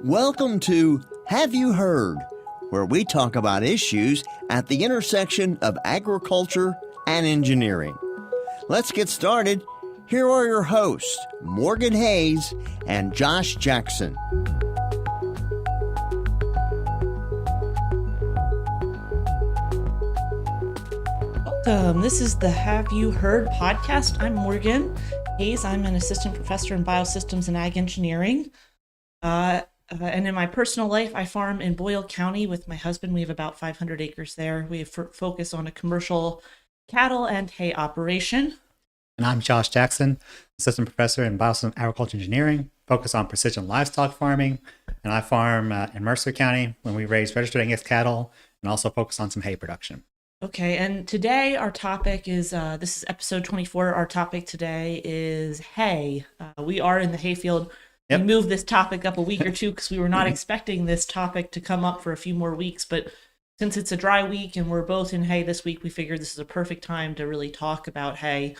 Welcome to Have You Heard, where we talk about issues at the intersection of agriculture and engineering. Let's get started. Here are your hosts, Morgan Hayes and Josh Jackson. Welcome. This is the Have You Heard podcast. I'm Morgan Hayes. I'm an assistant professor in Biosystems and Ag Engineering. And in my personal life, I farm in Boyle County with my husband. We have about 500 acres there. We focus on a commercial cattle and hay operation. And I'm Josh Jackson, assistant professor in Biosystems Agriculture Engineering, focus on precision livestock farming. And I farm in Mercer County when we raise registered Angus cattle and also focus on some hay production. Okay, and today our topic is, this is episode 24. Our topic today is hay. We are in the hayfield. Yep. We moved this topic up a week or two because we were not expecting this topic to come up for a few more weeks. But since it's a dry week and we're both in hay this week, we figured this is a perfect time to really talk about hay.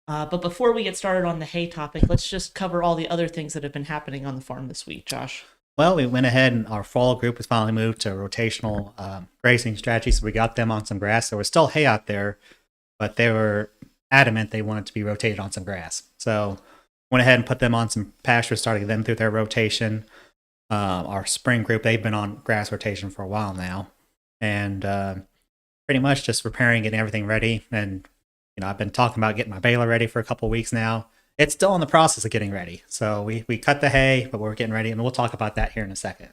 But before we get started on the hay topic, let's just cover all the other things that have been happening on the farm this week, Josh. Well, we went ahead and our fall group was finally moved to rotational grazing strategy. So we got them on some grass. There was still hay out there, but they were adamant they wanted to be rotated on some grass. So went ahead and put them on some pasture, started them through their rotation. Our spring group, they've been on grass rotation for a while now. And pretty much just preparing, getting everything ready. And, I've been talking about getting my baler ready for a couple of weeks now. It's still in the process of getting ready. So we cut the hay, but we're getting ready. And we'll talk about that here in a second.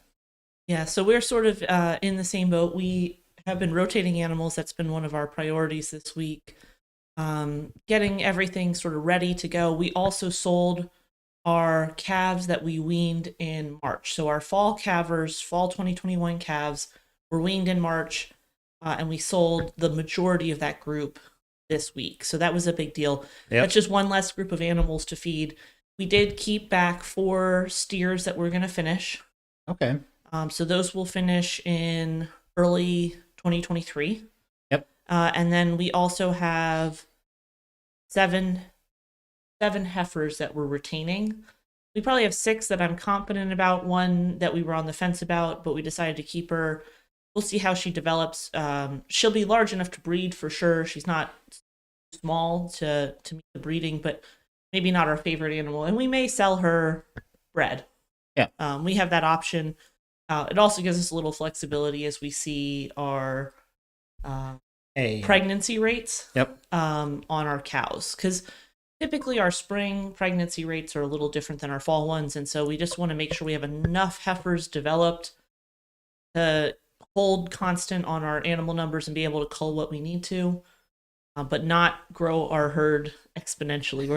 Yeah, so we're sort of in the same boat. We have been rotating animals. That's been one of our priorities this week. Getting everything sort of ready to go. We also sold our calves that we weaned in March. So our fall calvers, fall 2021 calves, were weaned in March, and we sold the majority of that group this week. So that was a big deal. Yep. That's just one less group of animals to feed. We did keep back 4 steers that we're going to finish. Okay. So those will finish in early 2023. Yep. And then we also have seven heifers that we're retaining. We probably have 6 that I'm confident about, 1 that we were on the fence about, but we decided to keep her. We'll see how she develops. She'll be large enough to breed for sure. She's not small to meet the breeding, but maybe not our favorite animal. And we may sell her bred. Yeah. We have that option. It also gives us a little flexibility as we see our pregnancy rates. Yep. On our cows, because typically our spring pregnancy rates are a little different than our fall ones, and so we just want to make sure we have enough heifers developed to hold constant on our animal numbers and be able to cull what we need to, but not grow our herd exponentially.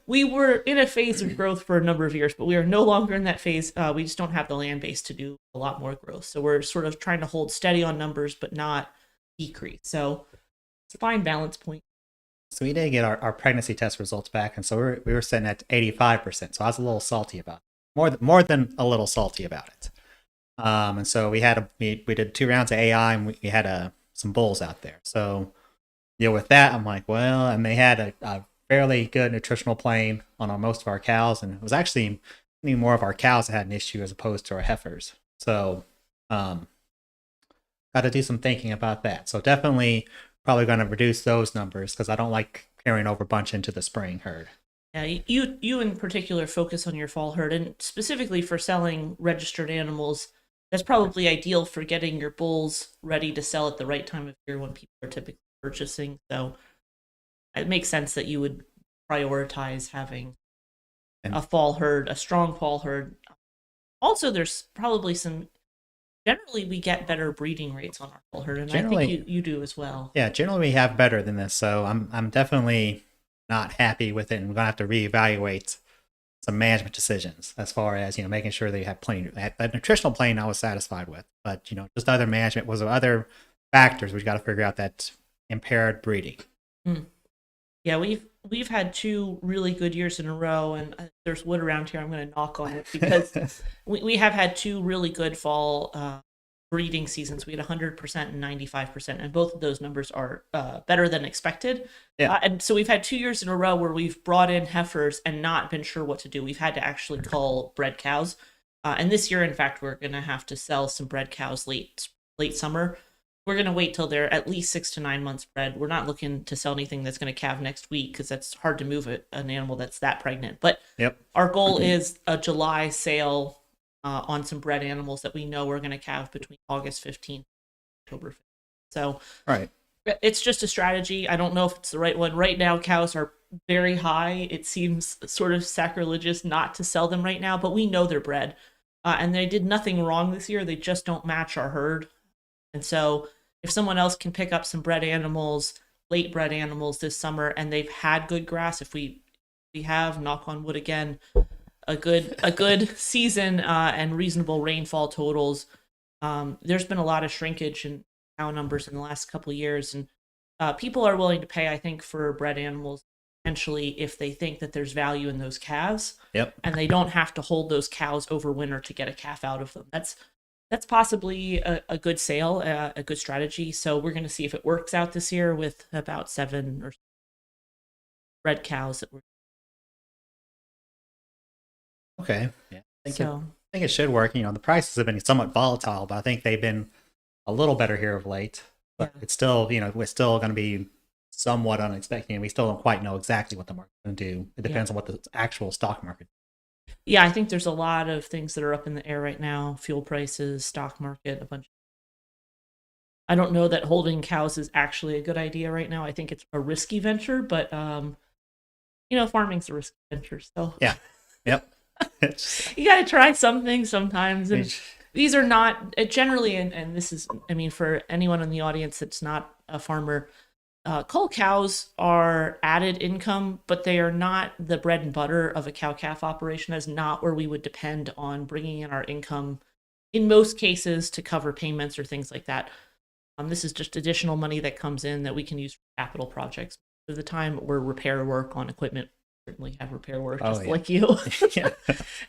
We were in a phase of growth for a number of years, but we are no longer in that phase. We just don't have the land base to do a lot more growth, so we're sort of trying to hold steady on numbers but not decrease. So it's a fine balance point. So we did get our pregnancy test results back, and so we were sitting at 85%. So I was a little salty about it, more than a little salty about it. And so we did 2 rounds of AI, and we had some bulls out there. So with that, I'm like, well, and they had a fairly good nutritional plane on most of our cows, and it was actually more of our cows that had an issue as opposed to our heifers. So got to do some thinking about that. So definitely probably going to reduce those numbers because I don't like carrying over a bunch into the spring herd. Yeah, you in particular focus on your fall herd, and specifically for selling registered animals. That's probably ideal for getting your bulls ready to sell at the right time of year when people are typically purchasing. So it makes sense that you would prioritize having a strong fall herd. Also, there's probably generally we get better breeding rates on our fall herd, and I think you do as well. Yeah, generally we have better than this. So I'm definitely not happy with it, and we're going to have to reevaluate some management decisions as far as making sure that you have plenty. That nutritional plan I was satisfied with, but just other management was other factors we got to figure out that impaired breeding. Yeah, we've had 2 really good years in a row, and there's wood around here. I'm going to knock on it because we have had 2 really good fall breeding seasons. We had 100% and 95%, and both of those numbers are better than expected. Yeah. And so we've had 2 years in a row where we've brought in heifers and not been sure what to do. We've had to actually cull bred cows. And this year, in fact, we're going to have to sell some bred cows late summer. We're going to wait till they're at least 6 to 9 months bred. We're not looking to sell anything that's going to calve next week because that's hard to move an animal that's that pregnant. But our goal is a July sale on some bred animals that we know we're going to calve between August 15th and October 15th. So it's just a strategy. I don't know if it's the right one. Right now, cows are very high. It seems sort of sacrilegious not to sell them right now, but we know they're bred. And they did nothing wrong this year. They just don't match our herd. And so if someone else can pick up some bred animals, late bred animals this summer, and they've had good grass, if we have, knock on wood again, a good season and reasonable rainfall totals, there's been a lot of shrinkage in cow numbers in the last couple of years, and people are willing to pay, I think, for bred animals potentially if they think that there's value in those calves. And they don't have to hold those cows over winter to get a calf out of them. That's possibly a good sale, a good strategy. So we're going to see if it works out this year with about 7 or bred cows that we're. Okay. Yeah. I think it should work. The prices have been somewhat volatile, but I think they've been a little better here of late. But it's still, we're still going to be somewhat unexpected. And we still don't quite know exactly what the market's going to do. It depends on what the actual stock market. Yeah, I think there's a lot of things that are up in the air right now. Fuel prices, stock market, a bunch. I don't know that holding cows is actually a good idea right now. I think it's a risky venture, but farming's a risky venture. So you got to try something sometimes. And these are not generally, and this is, for anyone in the audience that's not a farmer, cull cows are added income, but they are not the bread and butter of a cow-calf operation. That's not where we would depend on bringing in our income in most cases to cover payments or things like that. This is just additional money that comes in that we can use for capital projects. Most of the time, we're repair work on equipment. Certainly have repair work like you.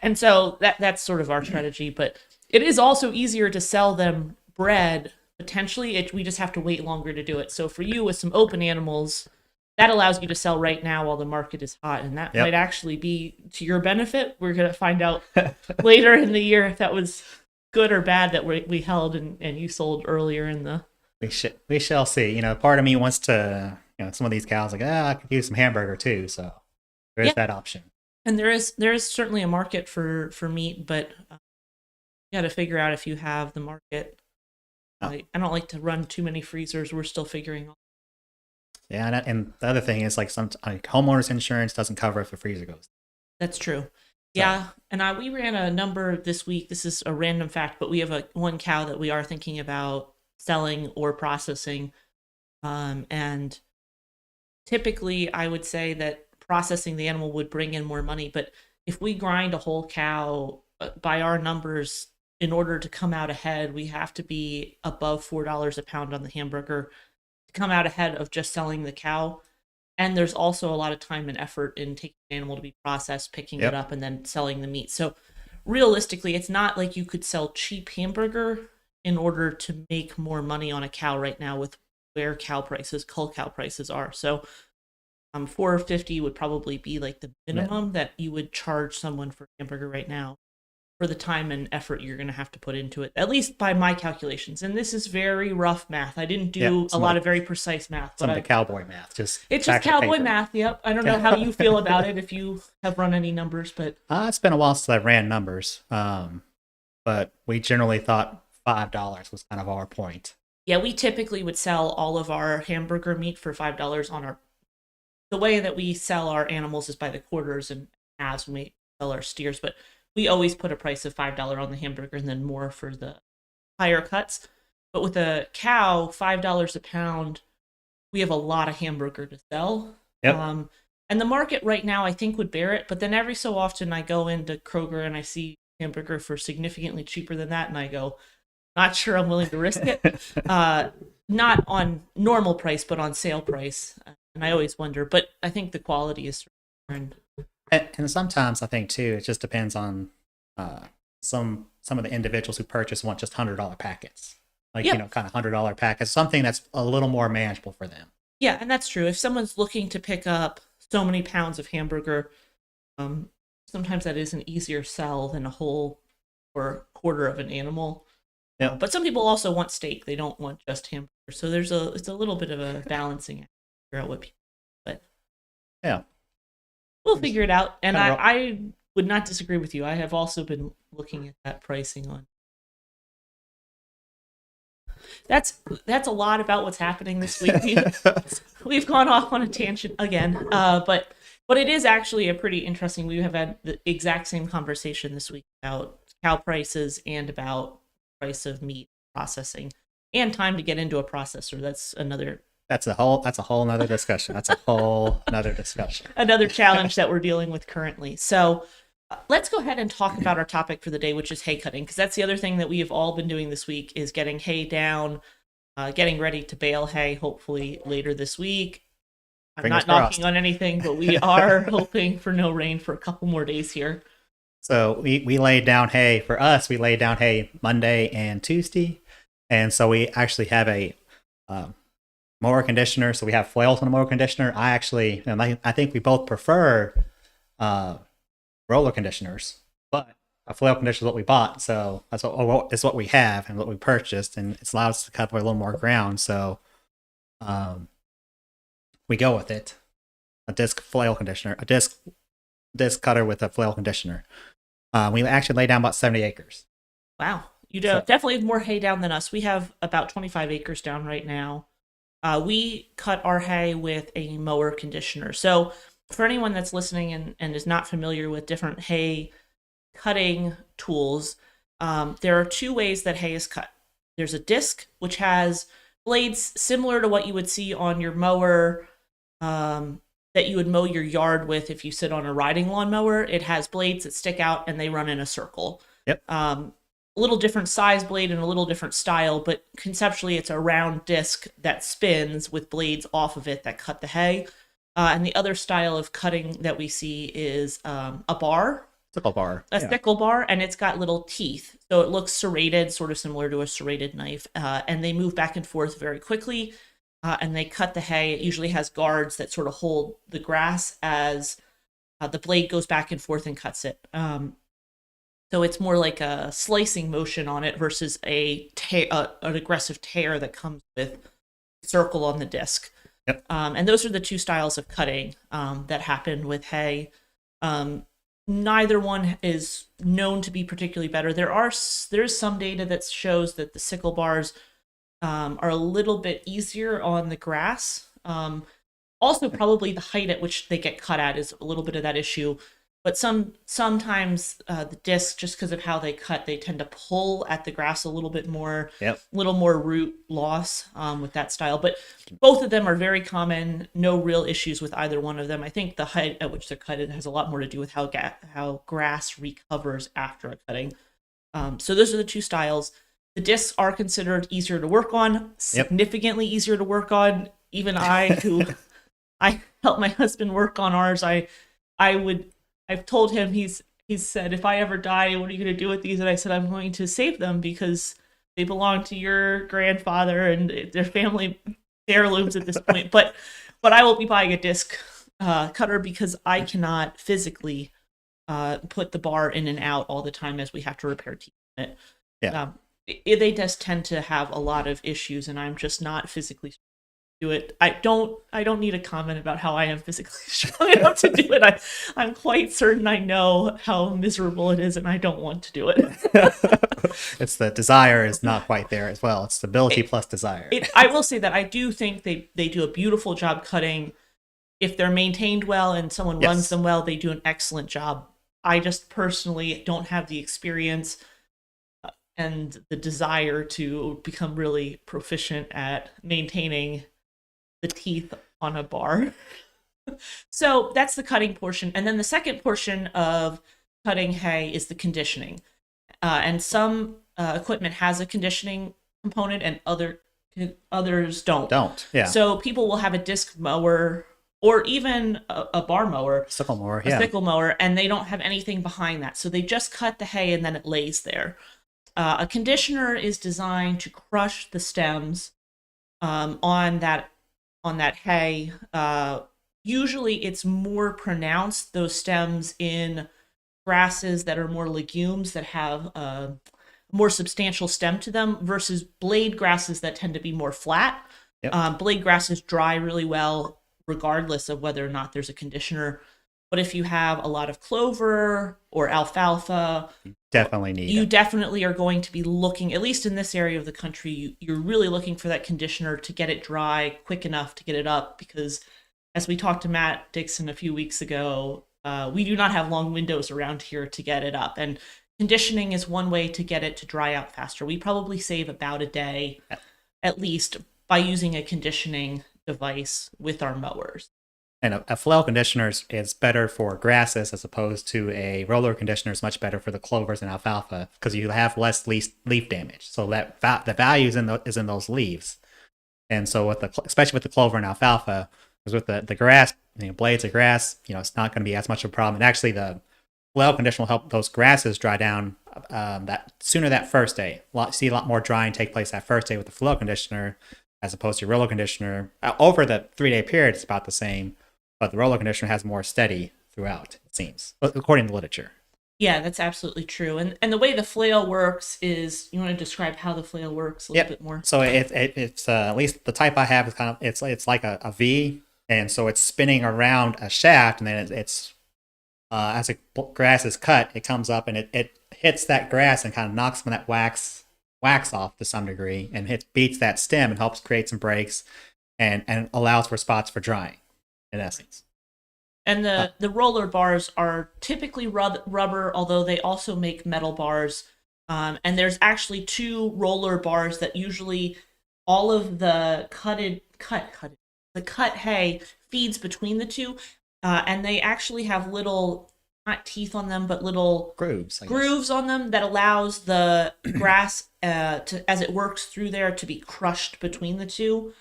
And so that's sort of our strategy. But it is also easier to sell them bred. Potentially, we just have to wait longer to do it. So for you with some open animals, that allows you to sell right now while the market is hot. And that might actually be to your benefit. We're going to find out later in the year if that was good or bad that we held and you sold earlier in the... We shall see. Part of me wants to, some of these cows I could use some hamburger too. So there is that option. And there is certainly a market for meat, but you got to figure out if you have the market. I don't like to run too many freezers. We're still figuring out. Yeah, and the other thing is some homeowners insurance doesn't cover if the freezer goes. That's true. So. Yeah, and we ran a number this week. This is a random fact, but we have one cow that we are thinking about selling or processing. And typically, I would say that processing the animal would bring in more money. But if we grind a whole cow, by our numbers, in order to come out ahead, we have to be above $4 a pound on the hamburger to come out ahead of just selling the cow. And there's also a lot of time and effort in taking the animal to be processed, picking it up, and then selling the meat. So realistically, it's not like you could sell cheap hamburger in order to make more money on a cow right now with where cull cow prices are. So $4.50 would probably be like the minimum that you would charge someone for hamburger right now, for the time and effort you're going to have to put into it, at least by my calculations. And this is very rough math. I didn't do a lot of very precise math. Some of the cowboy math. It's just cowboy math, yep. I don't know how you feel about it, if you have run any numbers, but... It's been a while since I ran numbers, but we generally thought $5 was kind of our point. Yeah, we typically would sell all of our hamburger meat for $5 on our... The way that we sell our animals is by the quarters and halves when we sell our steers, but we always put a price of $5 on the hamburger and then more for the higher cuts. But with a cow, $5 a pound, we have a lot of hamburger to sell. And the market right now, I think, would bear it. But then every so often I go into Kroger and I see hamburger for significantly cheaper than that. And I go, not sure I'm willing to risk it. Not on normal price, but on sale price. And I always wonder. But I think the quality is... And sometimes I think too, it just depends on some of the individuals who purchase want just $100 packets, kind of $100 packets, something that's a little more manageable for them. Yeah, and that's true. If someone's looking to pick up so many pounds of hamburger, sometimes that is an easier sell than a whole or quarter of an animal. Yeah. But some people also want steak; they don't want just hamburger. So it's a little bit of a balancing act to figure out what people. But Yeah. we'll figure it out. And Kinda I would not disagree with you. I have also been looking at that pricing on. That's a lot about what's happening this week. We've gone off on a tangent again, but it is actually a pretty interesting. We have had the exact same conversation this week about cow prices and about price of meat processing and time to get into a processor. That's That's a whole nother discussion. That's a whole nother discussion. another challenge that we're dealing with currently. So let's go ahead and talk about our topic for the day, which is hay cutting, because that's the other thing that we have all been doing this week is getting hay down, getting ready to bale hay, hopefully later this week. I'm Fingers not knocking on anything, but we are hoping for no rain for a couple more days here. So we laid down hay. For us, we laid down hay Monday and Tuesday. And so we actually have a mower conditioner. So we have flails on the mower conditioner. I think we both prefer roller conditioners, but a flail conditioner is what we bought. So that's what we have and what we purchased. And it allows us to cover a little more ground. So we go with it. A disc flail conditioner, a disc cutter with a flail conditioner. We actually lay down about 70 acres. Wow. You definitely have more hay down than us. We have about 25 acres down right now. We cut our hay with a mower conditioner. So for anyone that's listening and is not familiar with different hay cutting tools, there are two ways that hay is cut. There's a disc, which has blades similar to what you would see on your mower, that you would mow your yard with if you sit on a riding lawnmower. It has blades that stick out and they run in a circle. Yep. A little different size blade and a little different style, but conceptually it's a round disc that spins with blades off of it that cut the hay. And the other style of cutting that we see is a bar. Sickle bar. Sickle bar, and it's got little teeth. So it looks serrated, sort of similar to a serrated knife. And they move back and forth very quickly. And they cut the hay. It usually has guards that sort of hold the grass as the blade goes back and forth and cuts it. So it's more like a slicing motion on it versus an aggressive tear that comes with circle on the disc. Yep. And those are the two styles of cutting that happen with hay. Neither one is known to be particularly better. There is some data that shows that the sickle bars are a little bit easier on the grass. Also, probably the height at which they get cut at is a little bit of that issue. But sometimes the discs, just because of how they cut, they tend to pull at the grass a little bit more, a little more root loss with that style. But both of them are very common. No real issues with either one of them. I think the height at which they're cut has a lot more to do with how grass recovers after a cutting. So those are the two styles. The discs are considered easier to work on, significantly easier to work on. Even I, who I help my husband work on ours, I've told him, he's said, if I ever die, what are you going to do with these? And I said, I'm going to save them because they belong to your grandfather and their family heirlooms at this point. But I will be buying a disc cutter because I cannot physically put the bar in and out all the time as we have to repair teeth in it. Yeah. They just tend to have a lot of issues, and I'm just not physically do it. I don't need a comment about how I am physically strong enough to do it. I'm quite certain I know how miserable it is, and I don't want to do it. It's the desire is not quite there as well. It's the ability plus desire. I will say that I do think they do a beautiful job cutting. If they're maintained well and someone runs them well, they do an excellent job. I just personally don't have the experience and the desire to become really proficient at maintaining the teeth on a bar. So that's the cutting portion. And then the second portion of cutting hay is the conditioning. And some equipment has a conditioning component and others don't. Yeah. So people will have a disc mower or even a bar mower. Sickle mower, a sickle mower, and they don't have anything behind that. So they just cut the hay and then it lays there. A conditioner is designed to crush the stems on that hay. Usually it's more pronounced, those stems, in grasses that are more legumes that have a more substantial stem to them versus blade grasses that tend to be more flat. Yep. Blade grasses dry really well regardless of whether or not there's a conditioner. But if you have a lot of clover or alfalfa, Definitely need you it. definitely are going to be looking, at least in this area of the country, you're really looking for that conditioner to get it dry quick enough to get it up. Because as we talked to Matt Dixon a few weeks ago, we do not have long windows around here to get it up. And conditioning is one way to get it to dry out faster. We probably save about a day at least by using a conditioning device with our mowers. And a flail conditioner is better for grasses as opposed to a roller conditioner is much better for the clovers and alfalfa because you have less leaf damage. So that the value is in those leaves. And so with especially with the clover and alfalfa, because with the grass, blades of grass, it's not going to be as much of a problem. And actually, the flail conditioner will help those grasses dry down that sooner that first day. See a lot more drying take place that first day with the flail conditioner as opposed to roller conditioner. Over the 3-day period, it's about the same. But the roller conditioner has more steady throughout, it seems, according to literature. Yeah, that's absolutely true. And the way the flail works is, you want to describe how the flail works a little bit more? So it's at least the type I have is kind of it's like a V, and so it's spinning around a shaft, and then it's as the grass is cut, it comes up and it hits that grass and kind of knocks some of that wax off to some degree, and beats that stem and helps create some breaks, and allows for spots for drying. In essence. And the roller bars are typically rubber, although they also make metal bars. And there's actually 2 roller bars that usually all of the cut hay feeds between the 2. And they actually have little, not teeth on them, but little grooves on them that allows the grass to, as it works through there, to be crushed between the 2.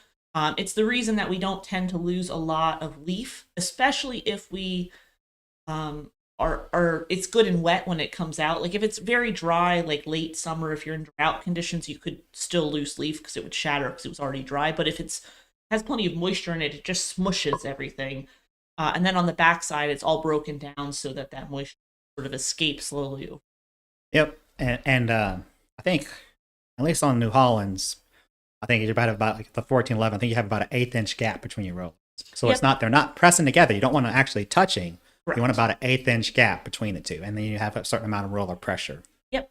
It's the reason that we don't tend to lose a lot of leaf, especially if we it's good and wet when it comes out. Like if it's very dry, like late summer, if you're in drought conditions, you could still lose leaf because it would shatter because it was already dry. But if has plenty of moisture in it, it just smushes everything. And then on the backside, it's all broken down so that moisture sort of escapes slowly. Yep, and I think at least on New Holland's, I think you're about like the 1411. I think you have about an 1/8-inch gap between your rollers. So they're not pressing together. You don't want to actually touching. Correct. You want about an 1/8-inch gap between the 2, and then you have a certain amount of roller pressure. Yep.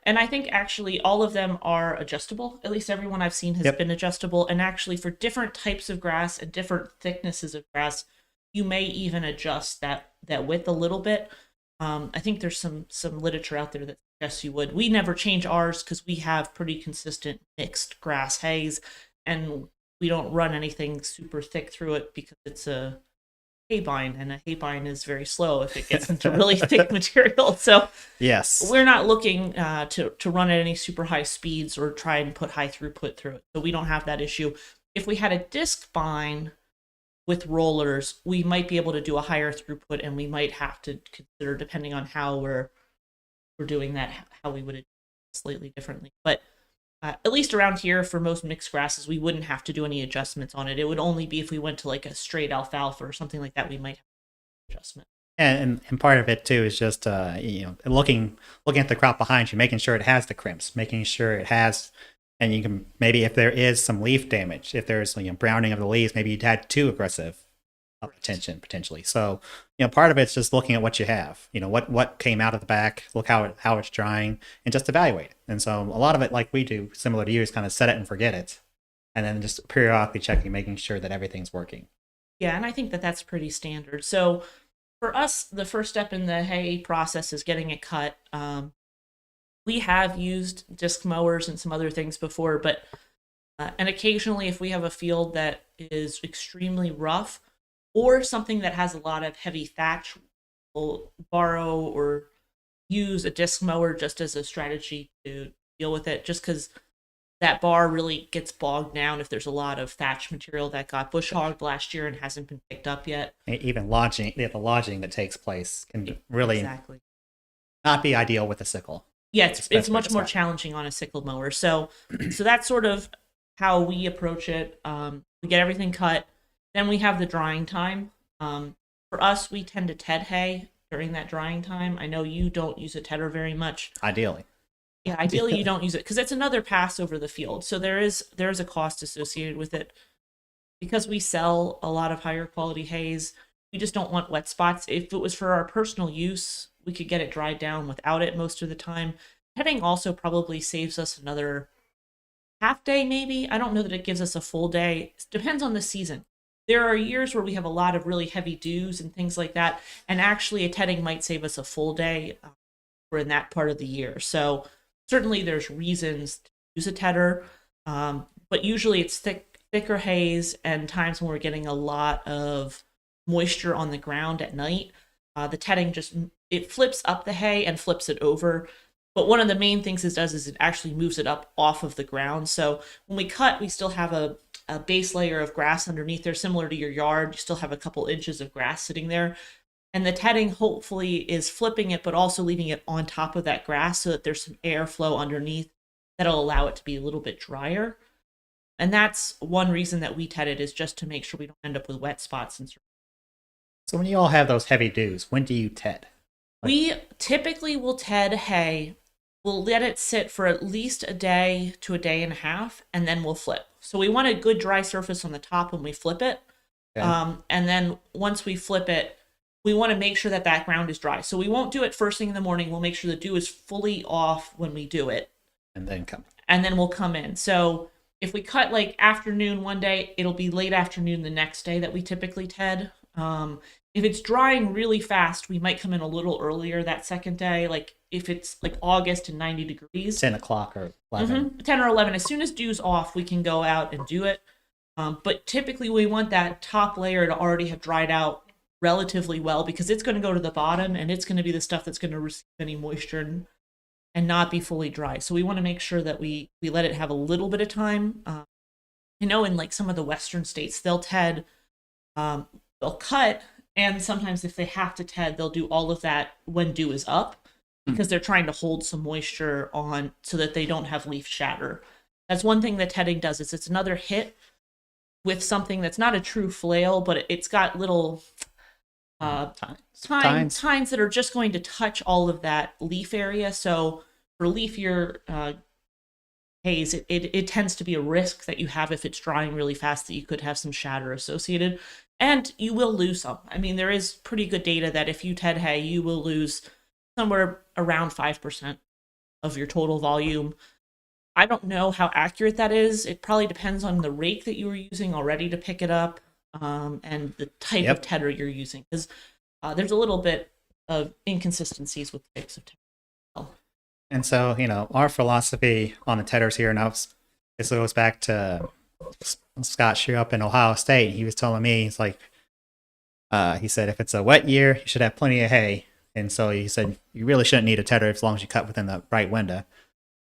And I think actually all of them are adjustable. At least everyone I've seen has been adjustable. And actually for different types of grass and different thicknesses of grass, you may even adjust that width a little bit. I think there's some literature out there that suggests you would. We never change ours because we have pretty consistent mixed grass hays, and we don't run anything super thick through it because it's a haybine, and a haybine is very slow if it gets into really thick material. So yes, we're not looking to run at any super high speeds or try and put high throughput through it. So we don't have that issue. If we had a disc vine with rollers, we might be able to do a higher throughput, and we might have to consider, depending on how we're doing that, how we would do it slightly differently. But at least around here, for most mixed grasses, we wouldn't have to do any adjustments on it. It would only be if we went to like a straight alfalfa or something like that, we might have an adjustment. And part of it too is just looking at the crop behind you, making sure it has the crimps, making sure it has. And you can maybe, if there is some leaf damage, if there's browning of the leaves, maybe you'd had too aggressive attention potentially. So part of it's just looking at what you have. What came out of the back, look how it's drying, and just evaluate it. And so a lot of it, like we do, similar to you, is kind of set it and forget it, and then just periodically checking, making sure that everything's working. Yeah, and I think that's pretty standard. So for us, the first step in the hay process is getting it cut. We have used disc mowers and some other things before, but and occasionally if we have a field that is extremely rough or something that has a lot of heavy thatch, we'll borrow or use a disc mower just as a strategy to deal with it, just because that bar really gets bogged down if there's a lot of thatch material that got bush hogged last year and hasn't been picked up yet. Even the lodging that takes place can really not be ideal with a sickle. Yeah, it's much more challenging on a sickle mower. So that's sort of how we approach it. We get everything cut. Then we have the drying time. For us, we tend to ted hay during that drying time. I know you don't use a tedder very much. Ideally. Yeah, ideally you don't use it because it's another pass over the field. So there is a cost associated with it. Because we sell a lot of higher quality hays, we just don't want wet spots. If it was for our personal use, we could get it dried down without it most of the time. Tedding also probably saves us another half day, maybe. I don't know that it gives us a full day. It depends on the season. There are years where we have a lot of really heavy dews and things like that, and actually a tedding might save us a full day for in that part of the year. So certainly there's reasons to use a tedder, but usually it's thicker haze and times when we're getting a lot of moisture on the ground at night. The tedding just it flips up the hay and flips it over. But one of the main things it does is it actually moves it up off of the ground. So when we cut, we still have a base layer of grass underneath there, similar to your yard. You still have a couple inches of grass sitting there. And the tedding hopefully is flipping it, but also leaving it on top of that grass so that there's some airflow underneath that'll allow it to be a little bit drier. And that's one reason that we ted it, is just to make sure we don't end up with wet spots. So when you all have those heavy dews, when do you ted? We typically will ted hay. We'll let it sit for at least a day to a day and a half, and then we'll flip. So we want a good dry surface on the top when we flip it. Okay. And then once we flip it, we want to make sure that that ground is dry. So we won't do it first thing in the morning. We'll make sure the dew is fully off when we do it. And then we'll come in. So if we cut like afternoon one day, it'll be late afternoon the next day that we typically ted. If it's drying really fast, we might come in a little earlier that second day. Like if it's like August and 90 degrees. 10 o'clock or 11. 10 or 11. As soon as dew's off, we can go out and do it. But typically we want that top layer to already have dried out relatively well, because it's going to go to the bottom and it's going to be the stuff that's going to receive any moisture and not be fully dry. So we want to make sure that we let it have a little bit of time. I know in like some of the western states, they'll ted, they'll cut, and sometimes if they have to ted, they'll do all of that when dew is up, because they're trying to hold some moisture on so that they don't have leaf shatter. That's one thing that tedding does, is it's another hit with something that's not a true flail, but it's got little tines that are just going to touch all of that leaf area. So for leafier haze, it tends to be a risk that you have if it's drying really fast, that you could have some shatter associated, and you will lose some. I mean, there is pretty good data that if you ted hay, you will lose somewhere around 5% of your total volume. I don't know how accurate that is. It probably depends on the rake that you were using already to pick it up, and the type of tedder you're using, because there's a little bit of inconsistencies with types of tedder. And so, our philosophy on the tedders here, now this goes back to Scott Shear up in Ohio State. He was telling me, he's like, he said, if it's a wet year, you should have plenty of hay. And so he said, you really shouldn't need a tedder as long as you cut within the right window.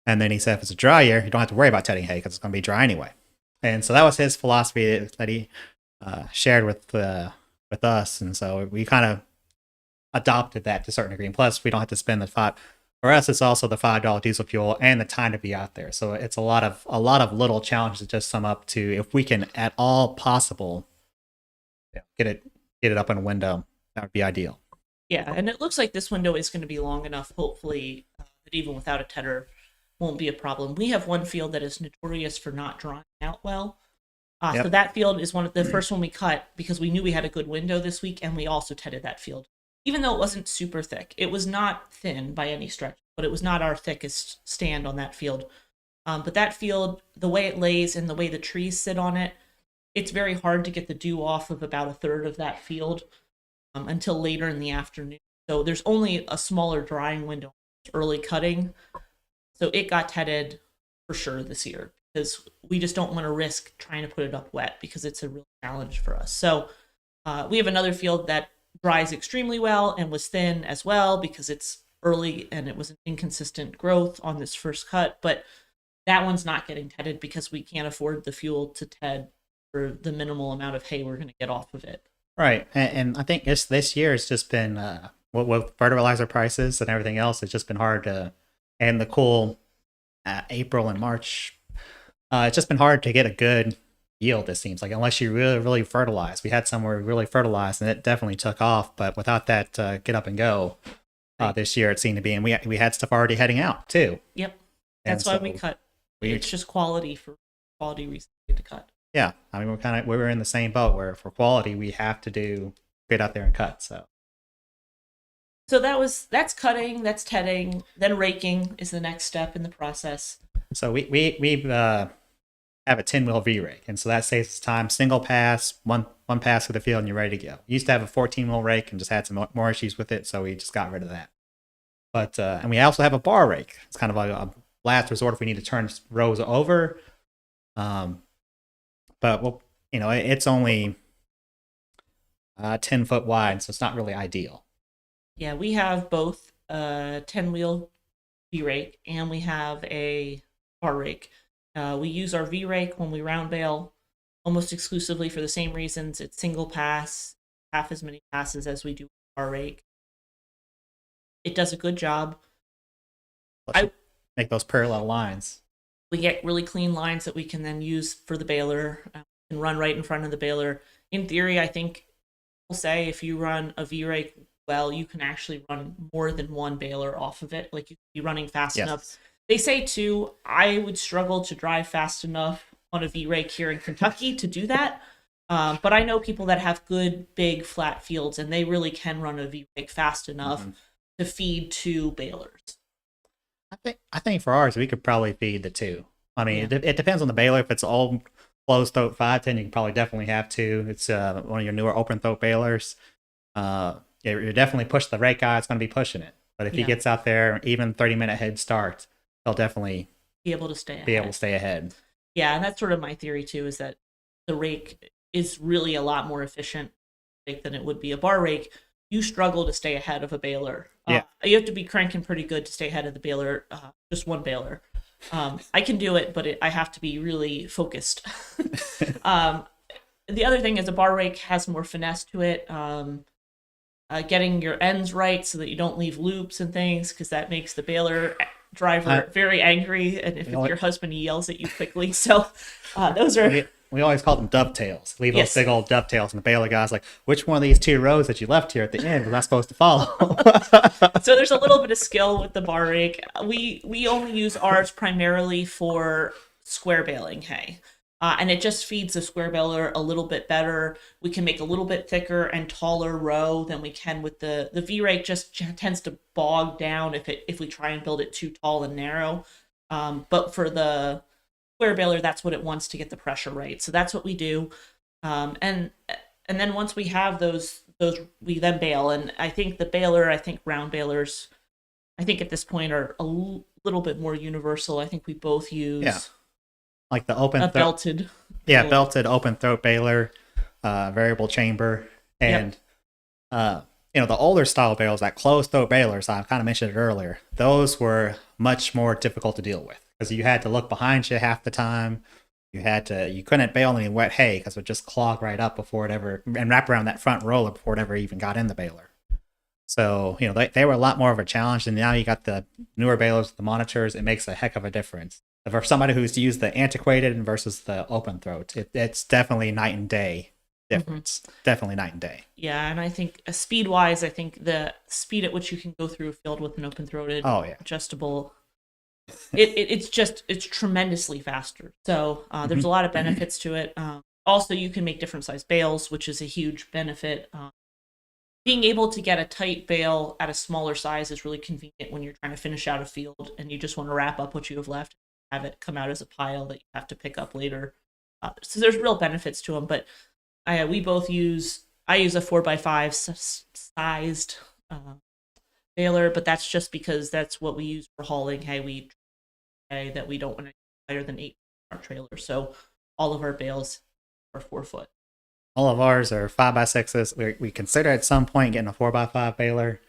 And then he said, if it's a dry year, you don't have to worry about tedding hay because it's going to be dry anyway. And so that was his philosophy that he shared with us. And so we kind of adopted that to a certain degree. And plus, we don't have to spend the $5. For us, it's also the $5 diesel fuel and the time to be out there. So it's a lot of little challenges that just sum up to, if we can at all possible get it up in a window, that would be ideal. Yeah, and it looks like this window is going to be long enough, hopefully, that even without a tedder won't be a problem. We have one field that is notorious for not drying out well. So that field is one of the first one we cut, because we knew we had a good window this week, and we also tedded that field. Even though it wasn't super thick. It was not thin by any stretch, but it was not our thickest stand on that field. But that field, the way it lays and the way the trees sit on it, it's very hard to get the dew off of about a third of that field until later in the afternoon. So there's only a smaller drying window, early cutting. So it got tedded for sure this year, because we just don't want to risk trying to put it up wet, because it's a real challenge for us. So we have another field that dries extremely well and was thin as well, because it's early and it was an inconsistent growth on this first cut. But that one's not getting tedded because we can't afford the fuel to ted for the minimal amount of hay we're going to get off of it. Right. And I think this year has just been, with fertilizer prices and everything else, it's just been hard to, and the cool April and March, it's just been hard to get a good yield, it seems like, unless you really, really fertilize. We had some where we really fertilized and it definitely took off, but without that get up and go Right. this year, it seemed to be. And we had stuff already heading out too. Yep. And That's why so we cut. we, It's just quality for quality reasons we had to cut. yeah, I mean, we were in the same boat where for quality, we have to get out there and cut. So So that's cutting, that's tedding, then raking is the next step in the process. So we have a 10-wheel V-rake, and so that saves us time. Single pass, one pass through the field, and you're ready to go. We used to have a 14-wheel rake and just had some more issues with it, so we just got rid of that. But and we also have a bar rake. It's kind of like a last resort if we need to turn rows over. But well, it's only 10 foot wide, so it's not really ideal. Yeah, we have both a 10-wheel V-rake and we have a bar rake. We use our V-rake when we round bale almost exclusively for the same reasons. It's single pass, half as many passes as we do bar rake. It does a good job. Let's make those parallel lines. We get really clean lines that we can then use for the baler and run right in front of the baler. In theory, I think we'll say if you run a V-rake well, you can actually run more than one baler off of it. Like you can be running fast enough. They say too, I would struggle to drive fast enough on a V-rake here in Kentucky to do that. But I know people that have good, big, flat fields, and they really can run a V-rake fast enough to feed 2 balers. I think for ours, we could probably feed the 2. I mean, it depends on the baler. If it's all closed throat 510, you can probably definitely have 2. It's one of your newer open throat balers. You're definitely push the rake guy. It's going to be pushing it. But if he gets out there, even 30-minute head start, he'll definitely be able to stay ahead. Yeah, and that's sort of my theory too, is that the rake is really a lot more efficient than it would be a bar rake. You struggle to stay ahead of a baler. You have to be cranking pretty good to stay ahead of the baler, just one baler. I can do it, but I have to be really focused. The other thing is a bar rake has more finesse to it. Getting your ends right so that you don't leave loops and things, because that makes the baler driver very angry, and if it's your husband, he yells at you quickly. So those are... We always call them dovetails. Leave those big old dovetails, and the baler guy's like, which one of these 2 rows that you left here at the end was I supposed to follow? So there's a little bit of skill with the bar rake. We only use ours primarily for square baling hay. And it just feeds the square baler a little bit better. We can make a little bit thicker and taller row than we can with the V-rake. Just tends to bog down if we try and build it too tall and narrow. But for the square baler, that's what it wants to get the pressure right. So that's what we do. And then once we have those we then bale. And I think round balers, I think at this point are a little bit more universal. I think we both use like the open belted open throat baler, variable chamber, and the older style balers, that closed throat balers, I kind of mentioned it earlier, those were much more difficult to deal with because you had to look behind you half the time. You couldn't bale any wet hay because it would just clog right up before it ever, and wrap around that front roller before it ever even got in the baler. So, they were a lot more of a challenge, and now you got the newer balers, the monitors. It makes a heck of a difference. For somebody who's used the antiquated versus the open throat, it's definitely night and day difference. Definitely night and day. Yeah, and I think speed-wise, I think the speed at which you can go through a field with an open-throated adjustable, it's tremendously faster. So there's a lot of benefits to it. Also, you can make different size bales, which is a huge benefit. Being able to get a tight bale at a smaller size is really convenient when you're trying to finish out a field and you just want to wrap up what you have left, have it come out as a pile that you have to pick up later. So there's real benefits to them, but I use a 4x5 sized baler, but that's just because that's what we use for hauling hay. That we don't want to higher than 8 in our trailer. So all of our bales are 4 foot. All of ours are 5x6s. We consider at some point getting a 4x5 baler,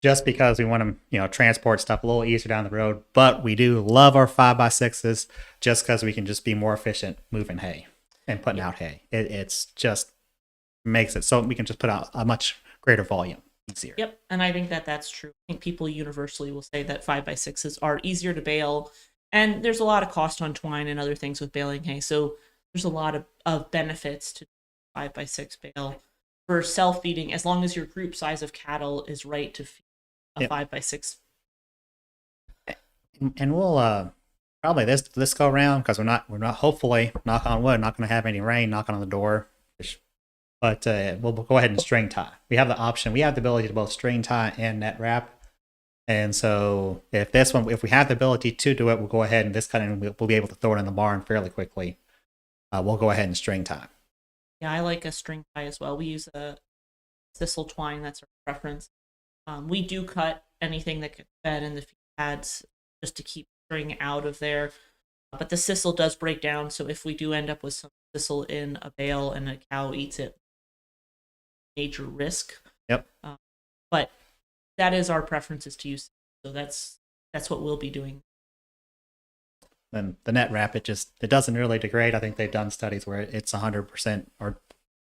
just because we want to, transport stuff a little easier down the road. But we do love our 5x6s just because we can just be more efficient moving hay and putting out hay. It's just makes it so we can just put out a much greater volume easier. Yep, and I think that's true. I think people universally will say that 5x6s are easier to bale, and there's a lot of cost on twine and other things with baling hay. So there's a lot of benefits to 5x6 bale for self-feeding, as long as your group size of cattle is right to feed a Yep. 5x6. And we'll probably this go around, because we're not hopefully, knock on wood, not going to have any rain knocking on the door. But we'll go ahead and string tie. We have the option. We have the ability to both string tie and net wrap. And so if we have the ability to do it, we'll go ahead and we'll be able to throw it in the barn fairly quickly. We'll go ahead and string tie. Yeah, I like a string tie as well. We use a thistle twine. That's our preference. We do cut anything that gets fed in the feed pads just to keep string out of there. But the sisal does break down, so if we do end up with some sisal in a bale and a cow eats it, major risk. Yep. But that is our preferences to use. So that's what we'll be doing. And the net wrap, it doesn't really degrade. I think they've done studies where it's 100% or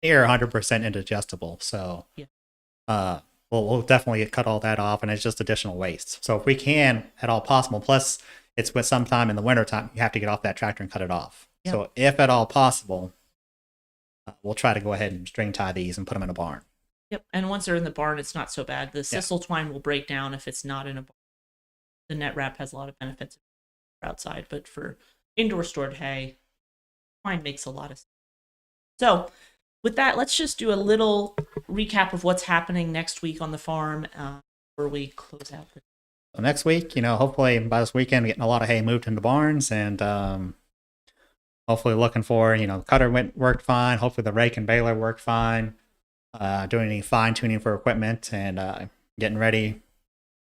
near 100% indigestible. So yeah. We'll definitely cut all that off, and it's just additional waste. So if we can, at all possible, plus it's with sometime in the wintertime, you have to get off that tractor and cut it off. Yep. So if at all possible, we'll try to go ahead and string tie these and put them in a barn. Yep. And once they're in the barn, it's not so bad. The sisal twine will break down if it's not in a barn. The net wrap has a lot of benefits outside, but for indoor stored hay, twine makes a lot of sense. So with that, let's just do a little recap of what's happening next week on the farm before we close out. So next week, hopefully by this weekend, getting a lot of hay moved into barns, and hopefully looking for, cutter worked fine. Hopefully the rake and baler worked fine. Doing any fine tuning for equipment, and getting ready.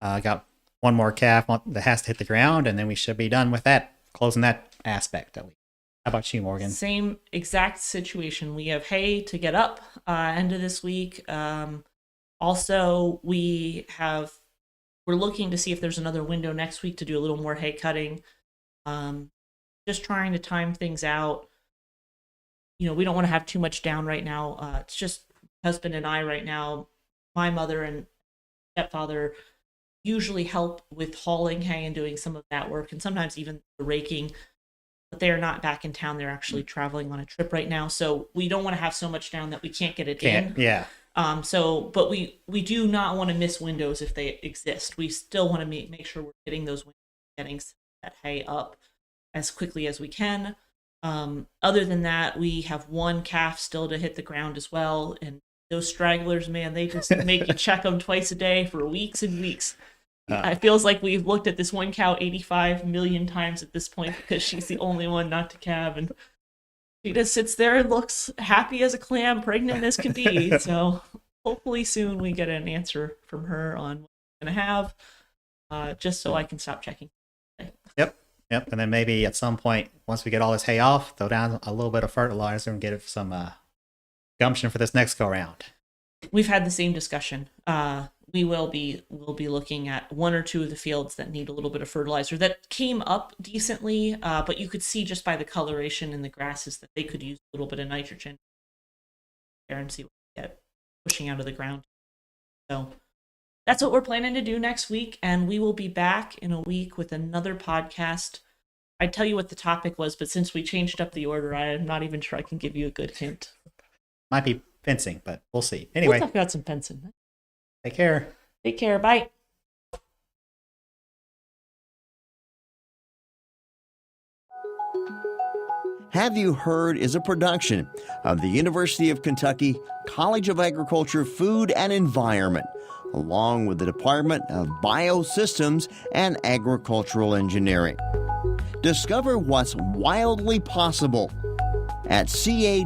Got one more calf that has to hit the ground, and then we should be done with that, closing that aspect at least. How about you, Morgan? Same exact situation. We have hay to get up end of this week. Also, we're looking to see if there's another window next week to do a little more hay cutting. Just trying to time things out. We don't want to have too much down right now. It's just husband and I right now. My mother and stepfather usually help with hauling hay and doing some of that work, and sometimes even the raking. But they are not back in town. They're actually traveling on a trip right now. So we don't want to have so much down that we can't get it in. Yeah. But we do not want to miss windows if they exist. We still want to make sure we're getting those windows, getting that hay up as quickly as we can. Other than that, we have one calf still to hit the ground as well. And those stragglers, man, they just make you check them twice a day for weeks and weeks. It feels like we've looked at this one cow 85 million times at this point, because she's the only one not to calve, and she just sits there and looks happy as a clam, pregnant as can be. So hopefully soon we get an answer from her on what we're going to have, just so I can stop checking. Yep. And then maybe at some point, once we get all this hay off, throw down a little bit of fertilizer and get it some gumption for this next go round. We've had the same discussion. We'll be looking at one or two of the fields that need a little bit of fertilizer that came up decently, but you could see just by the coloration in the grasses that they could use a little bit of nitrogen there and see what we get pushing out of the ground. So that's what we're planning to do next week, and we will be back in a week with another podcast. I'd tell you what the topic was, but since we changed up the order, I'm not even sure I can give you a good hint. Might be fencing, but we'll see. Anyway, we'll talk about some fencing. Take care. Take care. Bye. Have You Heard is a production of the University of Kentucky College of Agriculture, Food and Environment, along with the Department of Biosystems and Agricultural Engineering. Discover what's wildly possible at ca.uky.edu.